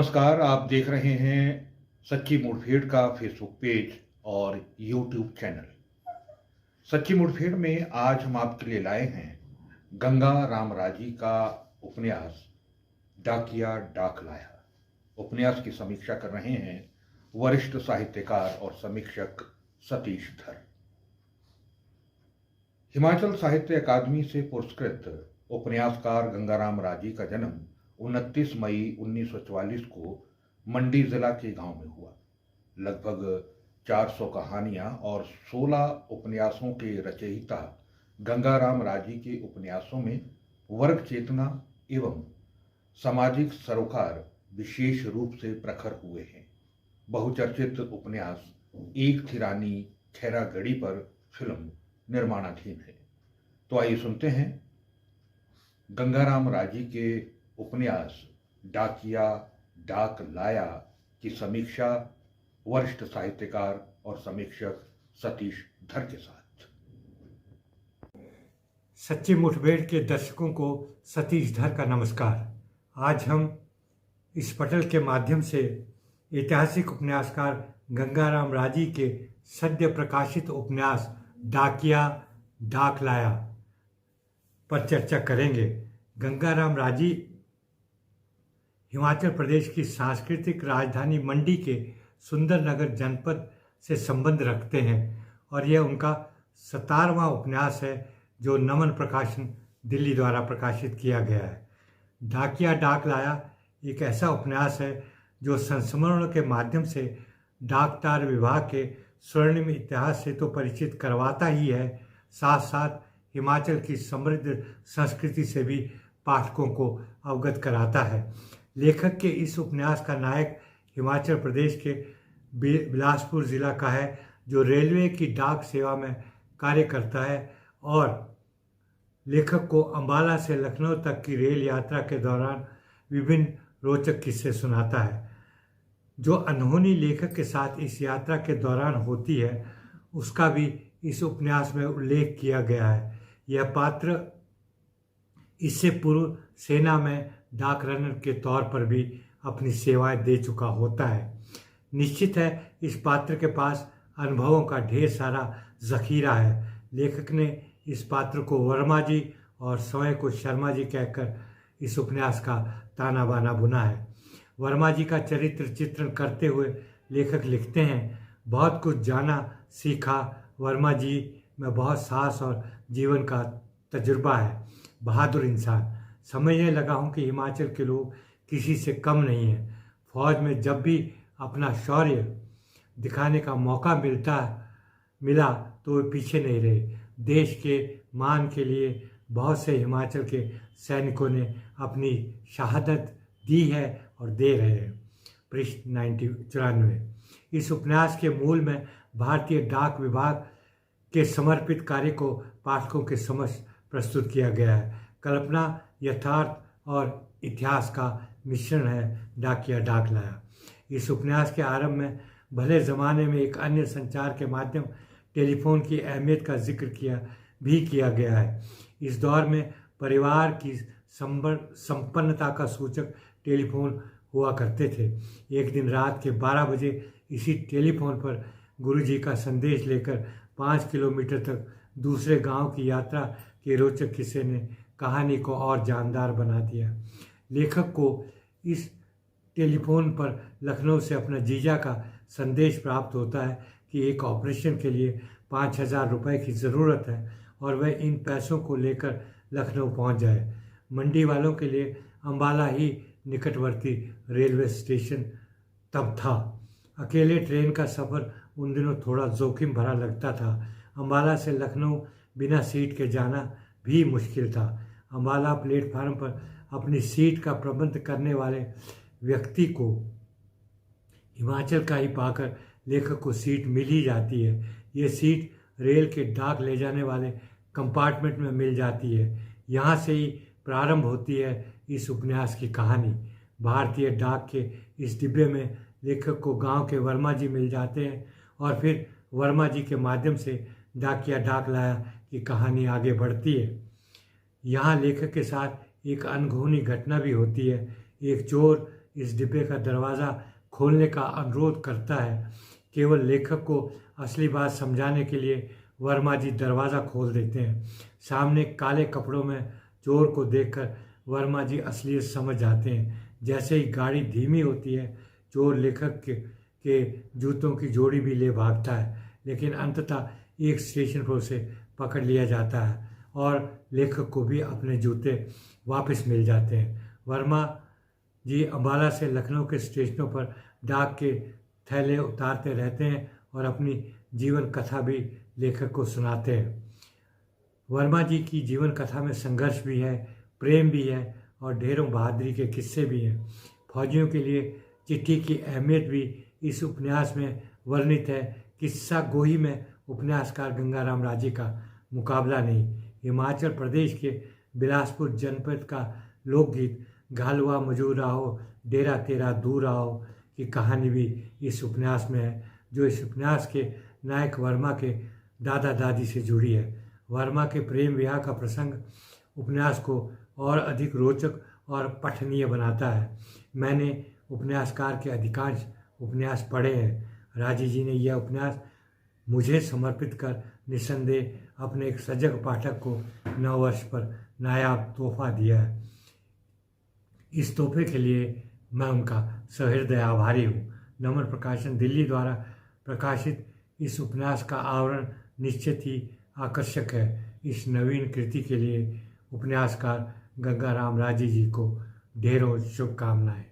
नमस्कार। आप देख रहे हैं सच्ची मुठभेड़ का फेसबुक पेज और यूट्यूब चैनल। सच्ची मुठभेड़ में आज हम आपके लिए लाए हैं गंगा राम राजी का उपन्यास डाकिया डाक लाया। उपन्यास की समीक्षा कर रहे हैं वरिष्ठ साहित्यकार और समीक्षक सतीश धर। हिमाचल साहित्य अकादमी से पुरस्कृत उपन्यासकार गंगाराम राजी का जन्म 29 मई 1944 को मंडी जिला के गांव में हुआ। लगभग 400 कहानियां और 16 उपन्यासों के रचयिता गंगाराम राजी के उपन्यासों में वर्ग चेतना एवं सामाजिक सरोकार विशेष रूप से प्रखर हुए हैं। बहुचर्चित उपन्यास एक थी रानी खैरागढ़ी पर फिल्म निर्माणाधीन है। तो आइए सुनते हैं गंगाराम राजी के उपन्यास डाकिया डाक लाया की समीक्षा वरिष्ठ साहित्यकार और समीक्षक सतीश धर के साथ। सच्ची मुठभेड़ के दर्शकों को सतीश धर का नमस्कार। आज हम इस पटल के माध्यम से ऐतिहासिक उपन्यासकार गंगाराम राजी के सद्य प्रकाशित उपन्यास डाकिया डाक लाया पर चर्चा करेंगे। गंगाराम राजी हिमाचल प्रदेश की सांस्कृतिक राजधानी मंडी के सुंदरनगर जनपद से संबंध रखते हैं और यह उनका 17वां उपन्यास है जो नमन प्रकाशन दिल्ली द्वारा प्रकाशित किया गया है। डाकिया डाक लाया एक ऐसा उपन्यास है जो संस्मरण के माध्यम से डाकतार विभाग के स्वर्णिम इतिहास से तो परिचित करवाता ही है, साथ साथ हिमाचल की समृद्ध संस्कृति से भी पाठकों को अवगत कराता है। लेखक के इस उपन्यास का नायक हिमाचल प्रदेश के बिलासपुर ज़िला का है जो रेलवे की डाक सेवा में कार्य करता है और लेखक को अंबाला से लखनऊ तक की रेल यात्रा के दौरान विभिन्न रोचक किस्से सुनाता है। जो अनहोनी लेखक के साथ इस यात्रा के दौरान होती है उसका भी इस उपन्यास में उल्लेख किया गया है। यह पात्र इससे पूर्व सेना में डाक रनर के तौर पर भी अपनी सेवाएं दे चुका होता है। निश्चित है इस पात्र के पास अनुभवों का ढेर सारा जखीरा है। लेखक ने इस पात्र को वर्मा जी और स्वयं को शर्मा जी कहकर इस उपन्यास का ताना बाना बुना है। वर्मा जी का चरित्र चित्रण करते हुए लेखक लिखते हैं, बहुत कुछ जाना सीखा, वर्मा जी में बहुत साहस और जीवन का तजुर्बा है, बहादुर इंसान। समझने लगा हूँ कि हिमाचल के लोग किसी से कम नहीं हैं। फौज में जब भी अपना शौर्य दिखाने का मौका मिला तो वे पीछे नहीं रहे। देश के मान के लिए बहुत से हिमाचल के सैनिकों ने अपनी शहादत दी है और दे रहे हैं। पृष्ठ 94। इस उपन्यास के मूल में भारतीय डाक विभाग के समर्पित कार्य को पाठकों के समक्ष प्रस्तुत किया गया है। कल्पना, यथार्थ और इतिहास का मिश्रण है डाकिया डाक लाया। इस उपन्यास के आरंभ में भले ज़माने में एक अन्य संचार के माध्यम टेलीफोन की अहमियत का जिक्र किया गया है। इस दौर में परिवार की संपन्नता का सूचक टेलीफोन हुआ करते थे। एक दिन रात के 12 बजे इसी टेलीफोन पर गुरुजी का संदेश लेकर 5 किलोमीटर तक दूसरे गांव की यात्रा के रोचक किस्से ने कहानी को और जानदार बना दिया। लेखक को इस टेलीफोन पर लखनऊ से अपना जीजा का संदेश प्राप्त होता है कि एक ऑपरेशन के लिए 5,000 रुपये की ज़रूरत है और वह इन पैसों को लेकर लखनऊ पहुंच जाए। मंडी वालों के लिए अंबाला ही निकटवर्ती रेलवे स्टेशन तब था। अकेले ट्रेन का सफ़र उन दिनों थोड़ा जोखिम भरा लगता था। अंबाला से लखनऊ बिना सीट के जाना भी मुश्किल था। अंबाला प्लेटफार्म पर अपनी सीट का प्रबंध करने वाले व्यक्ति को हिमाचल का ही पाकर लेखक को सीट मिल ही जाती है। ये सीट रेल के डाक ले जाने वाले कंपार्टमेंट में मिल जाती है। यहाँ से ही प्रारंभ होती है इस उपन्यास की कहानी। भारतीय डाक के इस डिब्बे में लेखक को गांव के वर्मा जी मिल जाते हैं और फिर वर्मा जी के माध्यम से डाकिया डाक लाया की कहानी आगे बढ़ती है। यहाँ लेखक के साथ एक अनहोनी घटना भी होती है। एक चोर इस डिब्बे का दरवाज़ा खोलने का अनुरोध करता है। केवल लेखक को असली बात समझाने के लिए वर्मा जी दरवाज़ा खोल देते हैं। सामने काले कपड़ों में चोर को देखकर वर्मा जी असलियत समझ जाते हैं। जैसे ही गाड़ी धीमी होती है, चोर लेखक के जूतों की जोड़ी भी ले भागता है, लेकिन अंततः एक स्टेशन पर उसे पकड़ लिया जाता है और लेखक को भी अपने जूते वापस मिल जाते हैं। वर्मा जी अम्बाला से लखनऊ के स्टेशनों पर डाक के थैले उतारते रहते हैं और अपनी जीवन कथा भी लेखक को सुनाते हैं। वर्मा जी की जीवन कथा में संघर्ष भी है, प्रेम भी है और ढेरों बहादुरी के किस्से भी हैं। फौजियों के लिए चिट्ठी की अहमियत भी इस उपन्यास में वर्णित है। किस्सा गोही में उपन्यासकार गंगाराम राजी का मुकाबला नहीं। हिमाचल प्रदेश के बिलासपुर जनपद का लोकगीत घालवा मजूर आओ डेरा तेरा दूर आओ की कहानी भी इस उपन्यास में है, जो इस उपन्यास के नायक वर्मा के दादा दादी से जुड़ी है। वर्मा के प्रेम विवाह का प्रसंग उपन्यास को और अधिक रोचक और पठनीय बनाता है। मैंने उपन्यासकार के अधिकांश उपन्यास पढ़े हैं। राजी जी ने यह उपन्यास मुझे समर्पित कर निस्संदेह अपने एक सजग पाठक को नववर्ष पर नायाब तोहफा दिया है। इस तोहफे के लिए मैं उनका सहृदय आभारी हूँ। नमन प्रकाशन दिल्ली द्वारा प्रकाशित इस उपन्यास का आवरण निश्चित ही आकर्षक है। इस नवीन कृति के लिए उपन्यासकार गंगाराम राजी जी को ढेरों शुभकामनाएं।